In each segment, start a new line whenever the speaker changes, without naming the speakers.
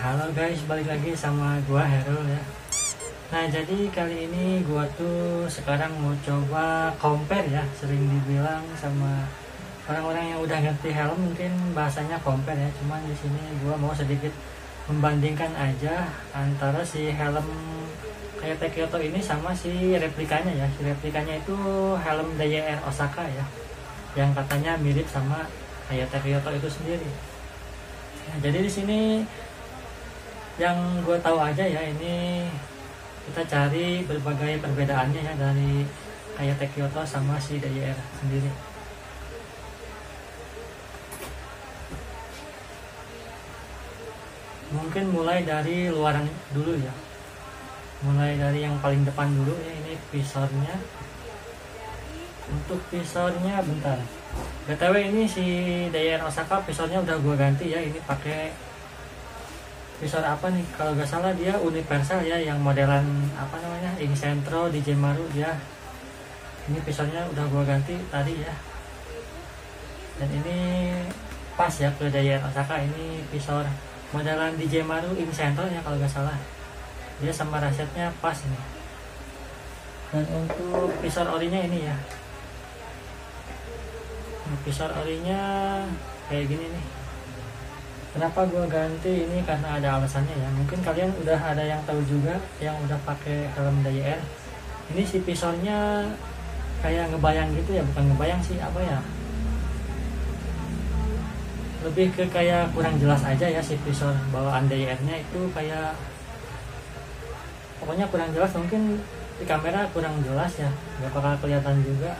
Halo guys, balik lagi sama gua Hero ya. Nah, jadi kali ini gua tuh sekarang mau coba compare ya, sering dibilang sama orang-orang yang udah ngerti helm mungkin bahasanya compare ya. Cuman di sini gua mau sedikit membandingkan aja antara si helm Hayate Kyoto ini sama si replikanya ya. Si replikanya itu helm DJR Osaka ya, yang katanya mirip sama Hayate Kyoto itu sendiri. Nah, jadi di sini yang gue tahu aja ya, ini kita cari berbagai perbedaannya ya dari Hayate Kyoto sama si DJR sendiri. Mungkin mulai dari luaran dulu ya, mulai dari yang paling depan dulu ya. Ini visornya. Untuk visornya bentar, BTW ini si DJR Osaka visornya udah gue ganti ya. Ini pakai visor apa nih, kalau nggak salah dia universal ya, yang modelan apa namanya, Incentro Dijemaru dia. Ini visornya udah gua ganti tadi ya, dan ini pas ya ke DJR Osaka. Ini visor modelan Dijemaru Incentro ya kalau nggak salah, dia sama rasetnya pas ini. Dan untuk visor orinya ini ya, visor orinya kayak gini nih. Kenapa gue ganti ini? Karena ada alasannya ya. Mungkin kalian udah ada yang tahu juga, yang udah pakai helm DJR. Ini si visornya kayak ngebayang gitu ya, bukan ngebayang sih, apa ya, lebih ke kayak kurang jelas aja ya. Si visor bawaan DJR-nya itu kayak pokoknya kurang jelas. Mungkin di kamera kurang jelas ya, nggak bakal kelihatan juga.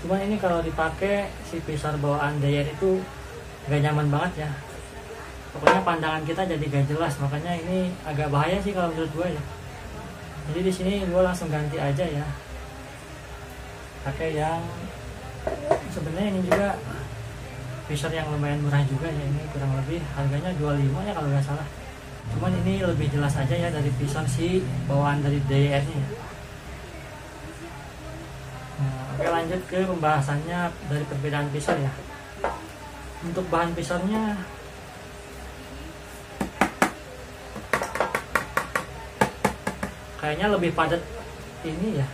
Cuman ini kalau dipakai si visor bawaan DJR itu gak nyaman banget ya. Pokoknya pandangan kita jadi gak jelas, makanya ini agak bahaya sih kalau menurut gue ya. Jadi di sini gue langsung ganti aja ya, pakai yang sebenarnya ini juga visor yang lumayan murah juga ya. Ini kurang lebih harganya 25 ya kalau nggak salah. Cuman ini lebih jelas aja ya dari visor si bawaan dari DJR-nya ya. Nah, oke, lanjut ke pembahasannya dari perbedaan visor ya. Untuk bahan visornya kayaknya lebih padat ini ya,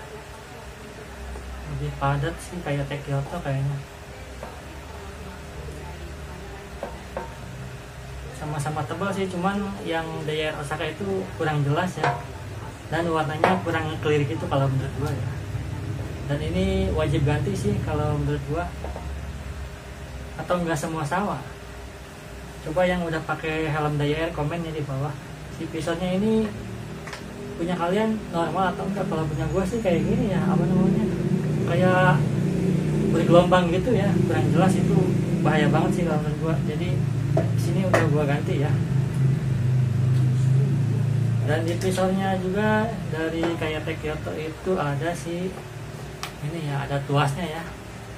lebih padat sih kayak Kyoto kayaknya. Sama-sama tebal sih, cuman yang DJR Osaka itu kurang jelas ya, dan warnanya kurang clear gitu kalau menurut gua ya. Dan ini wajib ganti sih kalau menurut gua, atau enggak semua sama. Coba yang udah pakai helm DJR komen ya di bawah, si visornya ini punya kalian normal atau enggak. Kalau punya gua sih kayak gini ya, apa namanya, kayak bergelombang gitu ya, kurang jelas. Itu bahaya banget sih kalau menurut gua. Jadi sini udah gua ganti ya. Dan di visornya juga dari Hayate Kyoto itu ada si ini ya, ada tuasnya ya,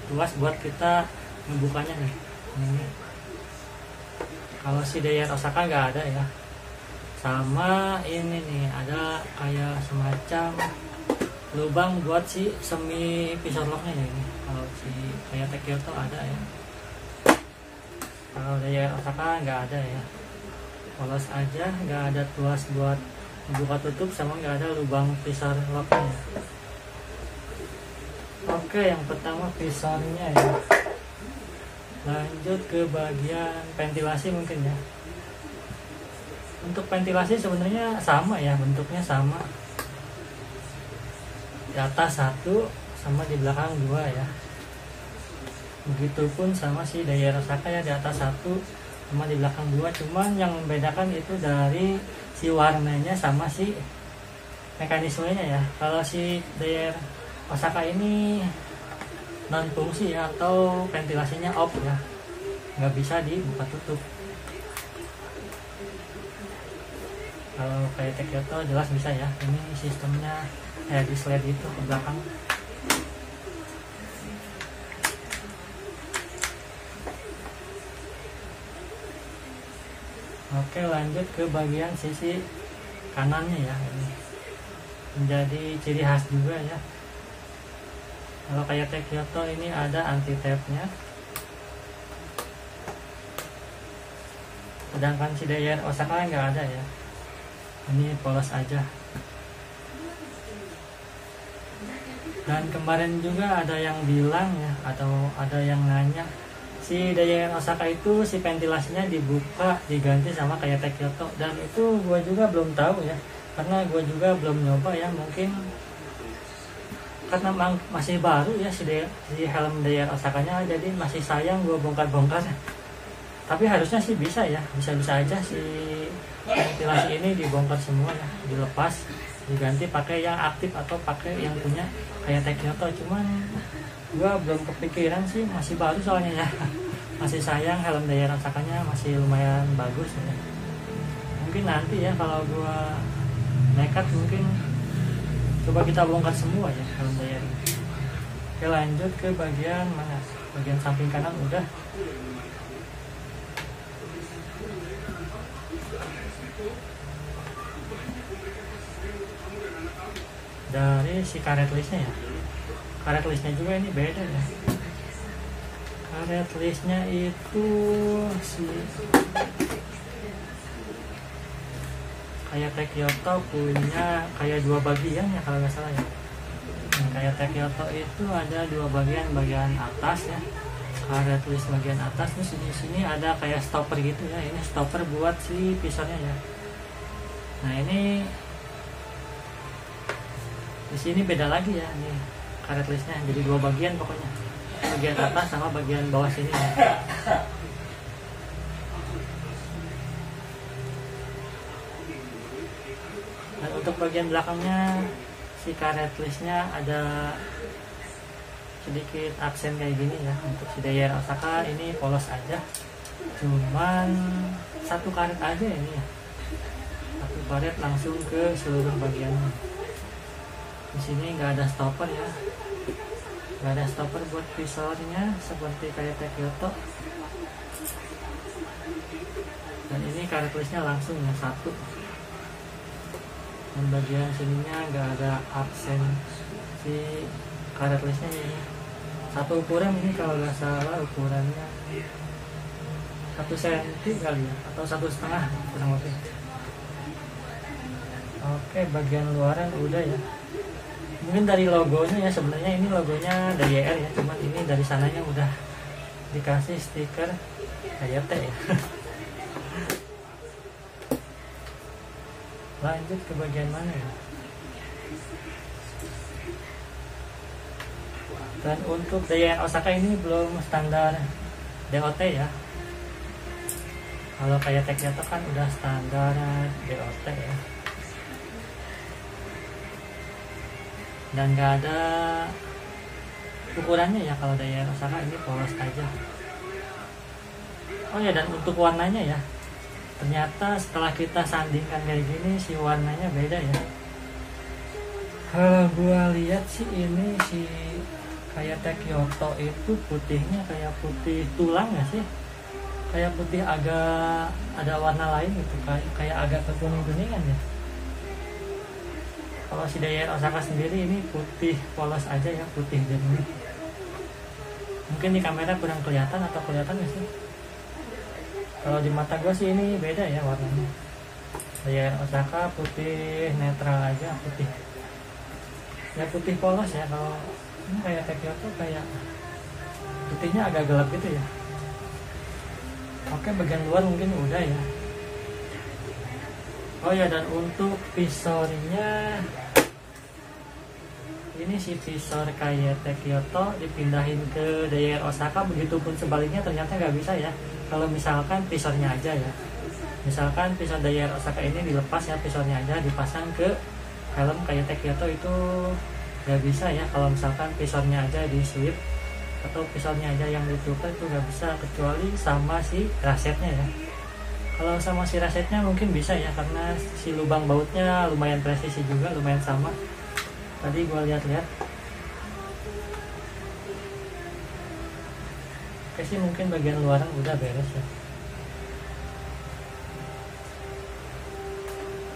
tuas buat kita ngebukanya nih. Ini kalau si DJR Osaka nggak ada ya. Sama ini nih, ada kayak semacam lubang buat si semi visor locknya ya. Ini kalau si Hayate Kyoto ada ya, kalau DJR Osaka nggak ada ya. Polos aja, nggak ada tuas buat buka tutup, sama nggak ada lubang visor locknya. Oke, yang pertama visornya ya. Lanjut ke bagian ventilasi mungkin ya. Untuk ventilasi sebenarnya sama ya, bentuknya sama. Di atas satu sama di belakang dua ya. Begitupun sama si DJR Osaka ya, di atas satu sama di belakang dua. Cuman yang membedakan itu dari si warnanya sama si mekanismenya ya. Kalau si DJR Osaka ini non fungsi ya, atau ventilasinya off ya, nggak bisa dibuka tutup. Kalau kayak Kyoto jelas bisa ya. Ini sistemnya kayak di slide itu ke belakang. Oke, lanjut ke bagian sisi kanannya ya. Ini menjadi ciri khas juga ya. Kalau kayak Kyoto ini ada anti tape nya. sedangkan si Daier Osaka nggak ada ya, ini polos aja. Dan kemarin juga ada yang bilang ya, atau ada yang nanya, si Daier Osaka itu si ventilasinya dibuka diganti sama kayak Kyoto, dan itu gue juga belum tahu ya, karena gue juga belum nyoba ya. Mungkin karena masih baru ya si helm Daier Osakanya, jadi masih sayang gue bongkar-bongkar. Tapi harusnya sih bisa ya, bisa-bisa aja si ventilasi ini dibongkar semua ya, dilepas, diganti pakai yang aktif atau pakai yang punya kayak Kyoto. Cuman gua belum kepikiran sih, masih baru soalnya ya. Masih sayang, helm Daier Osakanya masih lumayan bagus ya. Mungkin nanti ya kalau gua nekat, mungkin coba kita bongkar semua ya helm Daier ini. Oke, lanjut ke bagian mana? Bagian samping kanan udah. Dari si karet listnya ya, karet listnya juga ini beda ya. Karet listnya itu si kayak Kyoto punya kayak dua bagian ya kalau nggak salah ya. Kayak Kyoto itu ada dua bagian, bagian atas ya, karet list bagian atas. Terus di sini ada kayak stopper gitu ya, ini stopper buat si pisaunya ya. Nah ini di sini beda lagi ya, nih karet listnya jadi dua bagian pokoknya, bagian atas sama bagian bawah sini ya. Dan untuk bagian belakangnya si karet listnya ada sedikit aksen kayak gini ya. Untuk si Daier Osaka ini polos aja, cuman satu karet aja ini ya, satu karet langsung ke seluruh bagiannya. Di sini nggak ada stopper ya, nggak ada stopper buat visornya seperti kayak Kyoto. Dan ini karet listnya langsung ya satu. Dan bagian sininya nggak ada aksen si karet listnya ini. Satu ukuran ini kalau nggak salah ukurannya 1 cm kali ya, atau 1,5 kurang lebih. Oke, bagian luaran udah ya. Mungkin dari logonya ya, sebenarnya ini logonya Daier ya, cuman ini dari sananya udah dikasih stiker kayak T ya. Lanjut ke bagian mana ya? Dan untuk Daier Osaka ini belum standar DOT ya. Kalau kayak Kyoto kan udah standar DOT ya. Dan nggak ada ukurannya ya kalau Daier Osaka, ini polos aja. Oh ya, dan untuk warnanya ya, ternyata setelah kita sandingkan kayak gini si warnanya beda ya. Kalau gua lihat sih ini si kayak Kyoto itu putihnya kayak putih tulang ya sih, kayak putih agak ada warna lain gitu, kayak agak kekuning-kuningan ya. Kalau si Daier Osaka sendiri ini putih polos aja ya, putih jernih. Mungkin di kamera kurang kelihatan atau kelihatan nggak sih? Kalau di mata gue sih ini beda ya warnanya. Daier Osaka putih netral aja, putih ya, putih polos ya. Kalau ini kayak Kyoto kayak putihnya agak gelap gitu ya. Oke, bagian luar mungkin udah ya. Oh ya, dan untuk visornya ini si visor kayak Kyoto dipindahin ke Daier Osaka, begitupun sebaliknya ternyata nggak bisa ya. Kalau misalkan visornya aja ya, misalkan visor Daier Osaka ini dilepas ya, visornya aja dipasang ke helm kayak Kyoto itu nggak bisa ya. Kalau misalkan visornya aja di slip atau visornya aja yang ditutup itu nggak bisa, kecuali sama si rasetnya ya. Kalau sama si rasetnya mungkin bisa ya, karena si lubang bautnya lumayan presisi juga, lumayan sama. Tadi gue lihat-lihat. Oke sih, mungkin bagian luaran udah beres ya.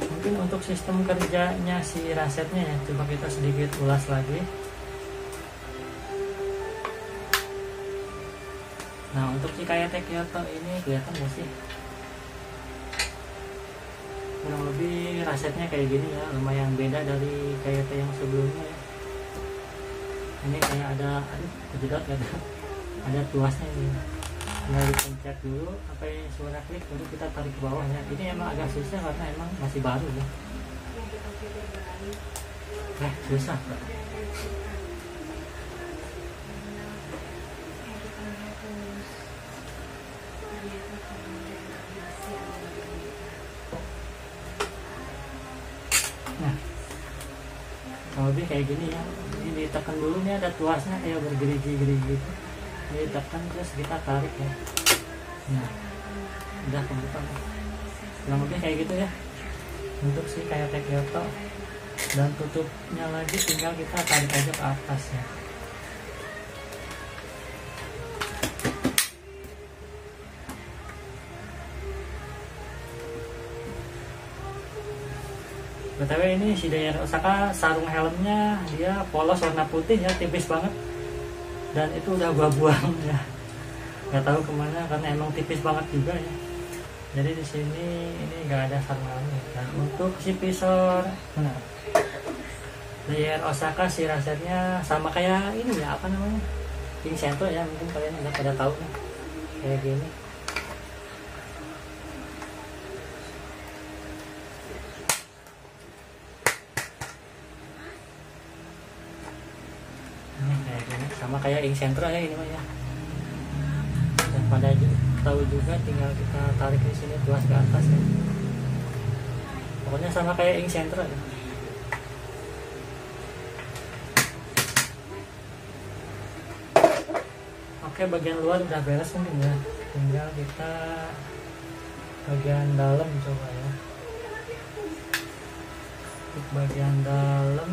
Mungkin untuk sistem kerjanya si rasetnya ya, coba kita sedikit ulas lagi. Nah, untuk si kayak Kyoto ini kelihatan gak sih? kurang lebih rasetnya kayak gini ya, lumayan beda dari kayak yang sebelumnya ya. Ini kayak ada, aduh kejedot kan, ada tuasnya ini. Tinggal dipencet dulu sampai suara klik baru kita tarik ke bawah ya. Ini emang agak susah karena emang masih baru ya. Susah Pak. Nah, kalau lebih kayak gini ya, ini ditekan dulu nih, ada tuasnya kayak bergerigi-gerigi gitu. Ini ditekan terus kita tarik ya. Nah, udah kebuka. Kurang lebih kayak gitu ya untuk si kayak Kyoto. Dan tutupnya lagi tinggal kita tarik aja ke atas ya. BTW ini si Daihatsu Osaka sarung helmnya dia polos warna putih ya, tipis banget. Dan itu udah gua buang ya. Nggak tahu kemana karena emang tipis banget juga ya. Jadi di sini ini nggak ada sarung helmnya. Dan untuk si visor, benar. Daihatsu Osaka si rasetnya sama kayak ini ya, apa namanya, King Sento ya, mungkin kalian udah pada tahu nih, kayak gini. Ini kayak gini, sama kayak King Sento ya ini mah ya. Dan pada tahu juga tinggal kita tarik di sini tuas ke atas ya. Pokoknya sama kayak King Sento ya. Oke, bagian luar udah beres mungkin ya, tinggal kita bagian dalam coba ya. Untuk bagian dalam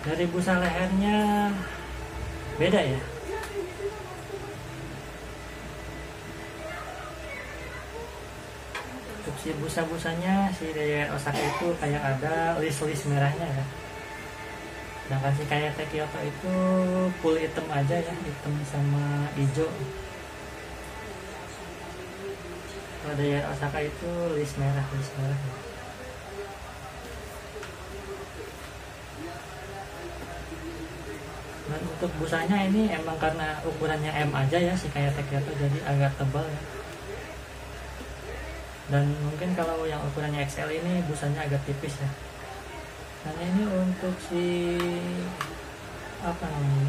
dari busa lehernya beda ya. Untuk si busa-busanya si Daihatsu Osaka itu kayak ada list-list merahnya ya. Sedangkan si kayak Kyoto itu full hitam aja ya, hitam sama hijau. Kalau Daihatsu Osaka itu list merah ya. Dan untuk busanya ini emang karena ukurannya M aja ya si kayak Kyoto, jadi agak tebal ya. Dan mungkin kalau yang ukurannya XL ini busanya agak tipis ya. Dan ini untuk si apa namanya,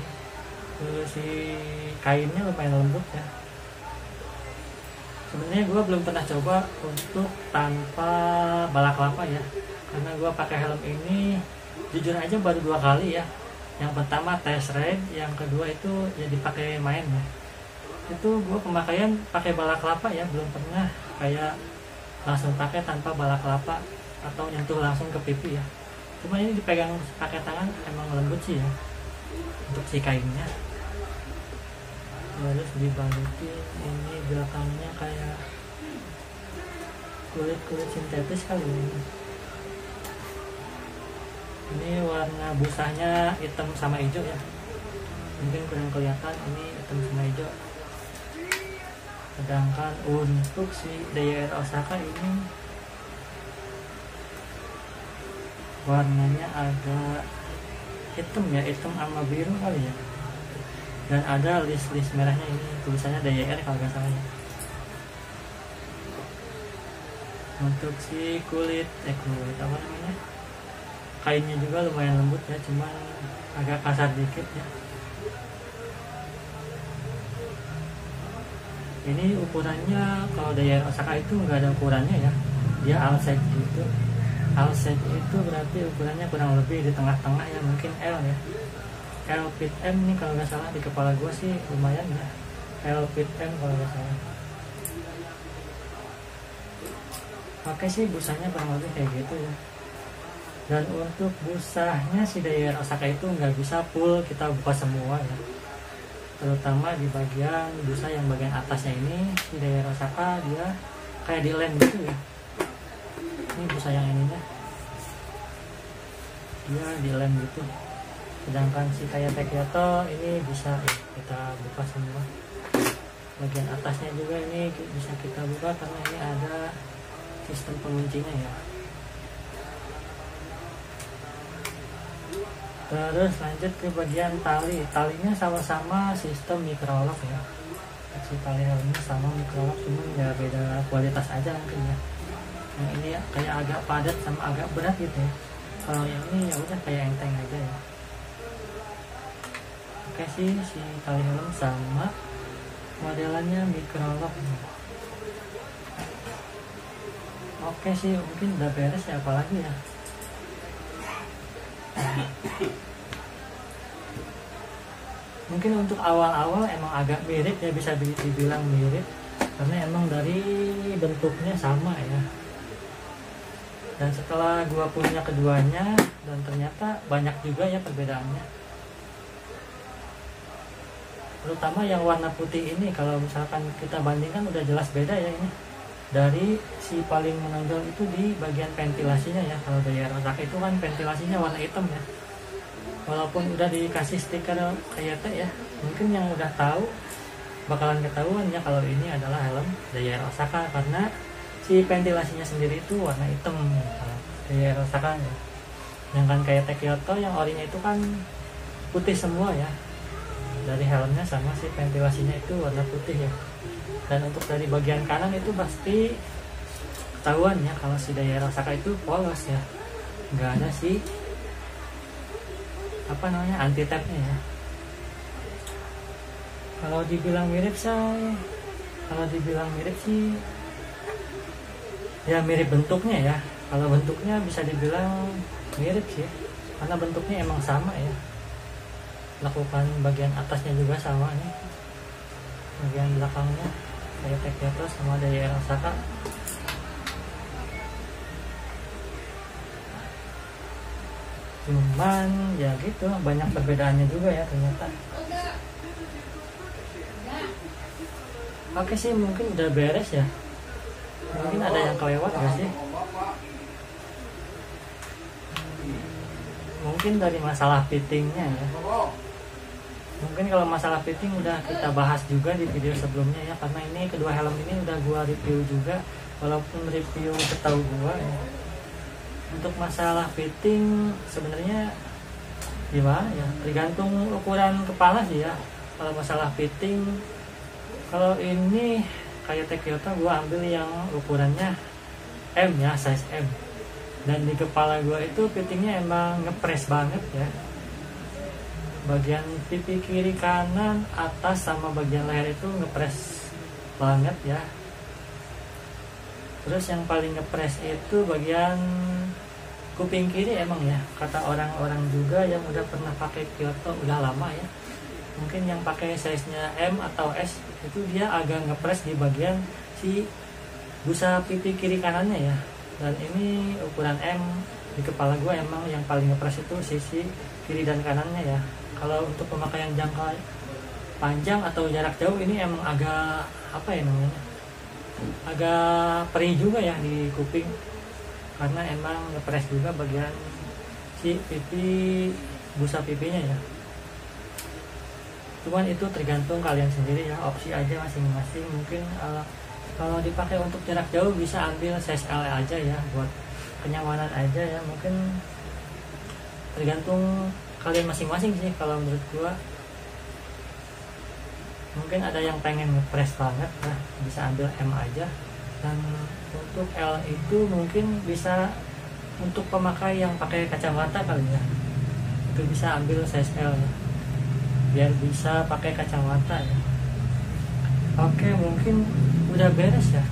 si kainnya lumayan lembut ya. Sebenarnya gue belum pernah coba untuk tanpa balaklava ya, karena gue pakai helm ini jujur aja baru 2 kali ya. Yang pertama test ride, yang kedua itu ya dipakai main ya. Itu gue pemakaian pakai balaklava ya, belum pernah kayak langsung pakai tanpa balaklava atau nyentuh langsung ke pipi ya. Cuma ini dipegang pakai tangan emang lembut sih ya untuk si kainnya. Terus dibalutin ini belakangnya kayak kulit sintetis kali ini. Ini warna busanya hitam sama hijau ya, mungkin kurang kelihatan, ini hitam sama hijau. Sedangkan untuk si Daihatsu Osaka ini warnanya agak hitam ya, hitam sama biru kali ya. Dan ada list merahnya, ini tulisannya Daihatsu kalau nggak salah ya. Untuk si kulit apa namanya, kainnya juga lumayan lembut ya, cuman agak kasar dikit ya. Ini ukurannya kalau Daihatsu Osaka itu nggak ada ukurannya ya, dia all size gitu. All size itu berarti ukurannya kurang lebih di tengah-tengah ya, mungkin L ya. L fit M nih kalau nggak salah, di kepala gue sih lumayan ya, L fit M kalau nggak salah. Pakai sih busanya kurang lebih kayak gitu ya. Dan untuk busanya si Daihatsu Osaka itu nggak bisa full kita buka semua ya, terutama di bagian busa yang bagian atasnya ini si Daihatsu Osaka dia kayak dilem gitu ya. Ini busa yang ininya dia dilem gitu, sedangkan si Kayate Kyoto ini bisa ya, kita buka semua. Bagian atasnya juga ini bisa kita buka karena ini ada sistem penguncinya ya. Terus lanjut ke bagian tali. Talinya sama-sama sistem microlock ya. Si tali helmnya sama microlock, cuma ya beda kualitas aja mungkin ya. Yang ini kayak agak padat sama agak berat gitu ya. Kalau yang ini ya udah kayak enteng aja ya. Oke sih, si tali helm sama, modelannya microlock. Oke sih, mungkin udah beres ya, apalagi ya. Mungkin untuk awal-awal emang agak mirip ya, bisa dibilang mirip karena emang dari bentuknya sama ya. Dan setelah gua punya keduanya, dan ternyata banyak juga ya perbedaannya. Terutama yang warna putih ini, kalau misalkan kita bandingkan udah jelas beda ya ini. Dari si paling menonjol itu di bagian ventilasinya ya. Kalau Daihatsu Osaka itu kan ventilasinya warna hitam ya. Walaupun udah dikasih stiker Kayate ya, mungkin yang udah tahu bakalan ketahuan ya kalau ini adalah helm Daihatsu Osaka karena si ventilasinya sendiri itu warna hitam Daihatsu Osaka ya. Sedangkan Kayate Kyoto yang orinya itu kan putih semua ya. Dari helmnya sama si ventilasinya itu warna putih ya. Dan untuk dari bagian kanan itu pasti ketahuan ya kalau si Daihatsu Osaka itu polos ya, nggak ada si anti tapnya ya. Kalau dibilang mirip sih ya mirip bentuknya ya. Kalau bentuknya bisa dibilang mirip sih karena bentuknya emang sama ya. Lakukan bagian atasnya juga sama nih, bagian belakangnya kayak Kyoto sama Daihatsu Osaka. Cuman ya gitu, banyak perbedaannya juga ya ternyata. Oke sih, mungkin udah beres ya. Mungkin ada yang kelewat gak sih? Mungkin dari masalah fittingnya ya. Mungkin kalau masalah fitting udah kita bahas juga di video sebelumnya ya, karena ini kedua helm ini udah gua review juga, walaupun review setahu gua ya. Untuk masalah fitting sebenarnya gimana ya, tergantung ukuran kepala sih ya. Kalau masalah fitting, kalau ini kayak Kyoto gua ambil yang ukurannya M ya, size M. Dan di kepala gua itu fittingnya emang ngepres banget ya. Bagian pipi kiri kanan atas sama bagian leher itu ngepres banget ya. Terus yang paling ngepres itu bagian kuping kiri emang ya, kata orang-orang juga yang udah pernah pakai Kyoto udah lama ya, mungkin yang pakai size nya M atau S itu dia agak ngepres di bagian si busa pipi kiri kanannya ya. Dan ini ukuran M, di kepala gue emang yang paling ngepres itu sisi kiri dan kanannya ya. Kalau untuk pemakaian jangka panjang atau jarak jauh ini emang agak agak perih juga ya di kuping, karena emang ngepres juga bagian si pipi, busa pipinya ya. Cuman itu tergantung kalian sendiri ya, opsi aja masing-masing. Mungkin kalau dipakai untuk jarak jauh bisa ambil size L aja ya, buat kenyamanan aja ya. Mungkin tergantung kalian masing-masing sih kalau menurut gua. Mungkin ada yang pengen ngepres banget, nah bisa ambil M aja. Dan untuk L itu mungkin bisa untuk pemakai yang pakai kacamata kali ya, itu bisa ambil size L ya, biar bisa pakai kacamata ya. Oke, mungkin udah beres ya.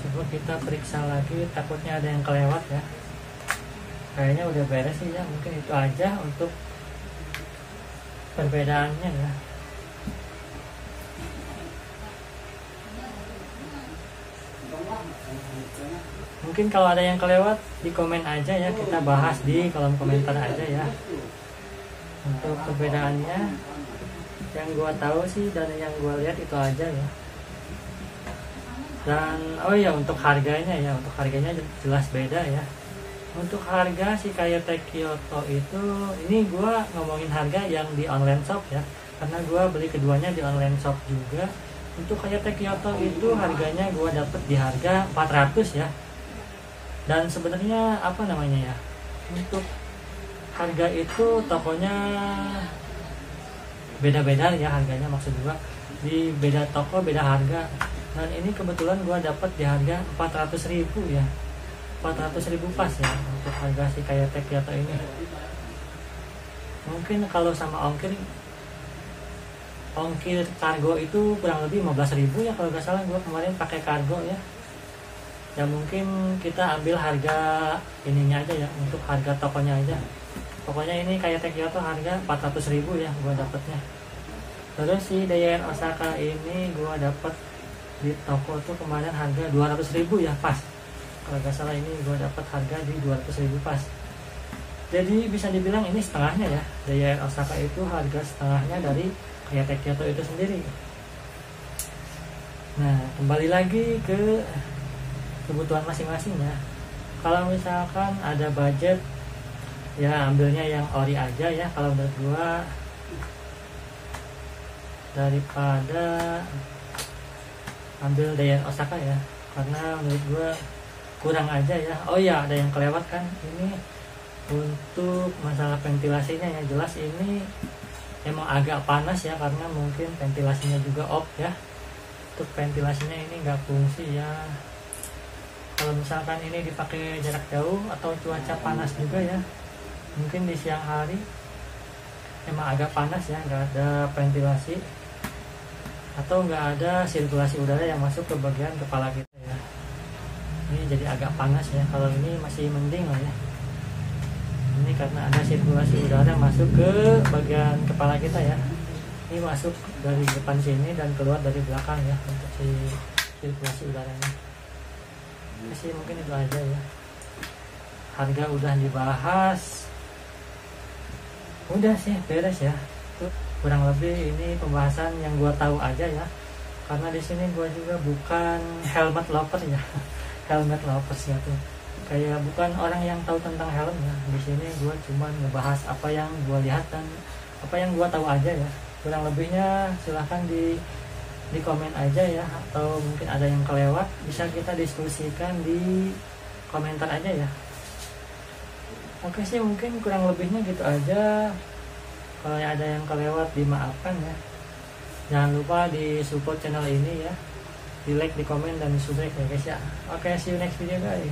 Coba kita periksa lagi, takutnya ada yang kelewat ya. Kayaknya udah beres sih ya. Mungkin itu aja untuk perbedaannya ya. Mungkin kalau ada yang kelewat di komen aja ya, kita bahas di kolom komentar aja ya. Untuk perbedaannya yang gua tahu sih dan yang gua lihat itu aja ya. Dan oh ya, untuk harganya jelas beda ya. Untuk harga si Kayete Kyoto itu, ini gua ngomongin harga yang di online shop ya, karena gua beli keduanya di online shop juga. Untuk Kayete Kyoto itu harganya gua dapet di harga 400 ya. Dan sebenarnya apa namanya ya, untuk harga itu tokonya beda-beda ya harganya, maksud gua di beda toko beda harga. Dan ini kebetulan gua dapet di harga 400.000 ya, 400.000 pas ya untuk harga si Kayete Kyoto ini. Mungkin kalau sama ongkir kargo itu kurang lebih 15.000 ya kalau nggak salah, gua kemarin pakai kargo ya. Ya mungkin kita ambil harga ininya aja ya, untuk harga tokonya aja. Pokoknya ini Kayete Kyoto harga 400.000 ya gua dapetnya. Terus si DYR Osaka ini gua dapet di toko tuh kemarin harga 200.000 ya pas. Kalau nggak salah ini gue dapat harga di 200.000 pas. Jadi bisa dibilang ini setengahnya ya. DYR Osaka itu harga setengahnya dari Kayete Kyoto itu sendiri. Nah, kembali lagi ke kebutuhan masing-masing ya. Kalau misalkan ada budget, ya ambilnya yang ori aja ya. Kalau menurut gue, daripada ambil DYR Osaka ya, karena menurut gue kurang aja ya. Oh ya, ada yang kelewat kan, ini untuk masalah ventilasinya ya, jelas ini emang agak panas ya, karena mungkin ventilasinya juga off ya. Untuk ventilasinya ini nggak fungsi ya. Kalau misalkan ini dipakai jarak jauh atau cuaca panas juga ya, mungkin di siang hari emang agak panas ya, nggak ada ventilasi atau nggak ada sirkulasi udara yang masuk ke bagian kepala kita ya. Ini jadi agak panas ya. Kalau ini masih mending lah ya. Ini karena ada sirkulasi udara masuk ke bagian kepala kita ya. Ini masuk dari depan sini dan keluar dari belakang ya, untuk si sirkulasi udaranya. Masih mungkin itu aja ya. Harga udah dibahas, udah sih beres ya. Tuh, kurang lebih ini pembahasan yang gua tahu aja ya. Karena di sini gua juga bukan helmet lover ya. Helmet lovers ya tuh, kayak bukan orang yang tahu tentang helm ya. Di sini gue cuma ngebahas apa yang gue lihat dan apa yang gue tahu aja ya. Kurang lebihnya silahkan di komen aja ya, atau mungkin ada yang kelewat bisa kita diskusikan di komentar aja ya. Oke sih, mungkin kurang lebihnya gitu aja. Kalau ada yang kelewat dimaafkan ya. Jangan lupa di support channel ini ya, di like, di komen, dan di subscribe ya guys ya. Oke, see you next video guys.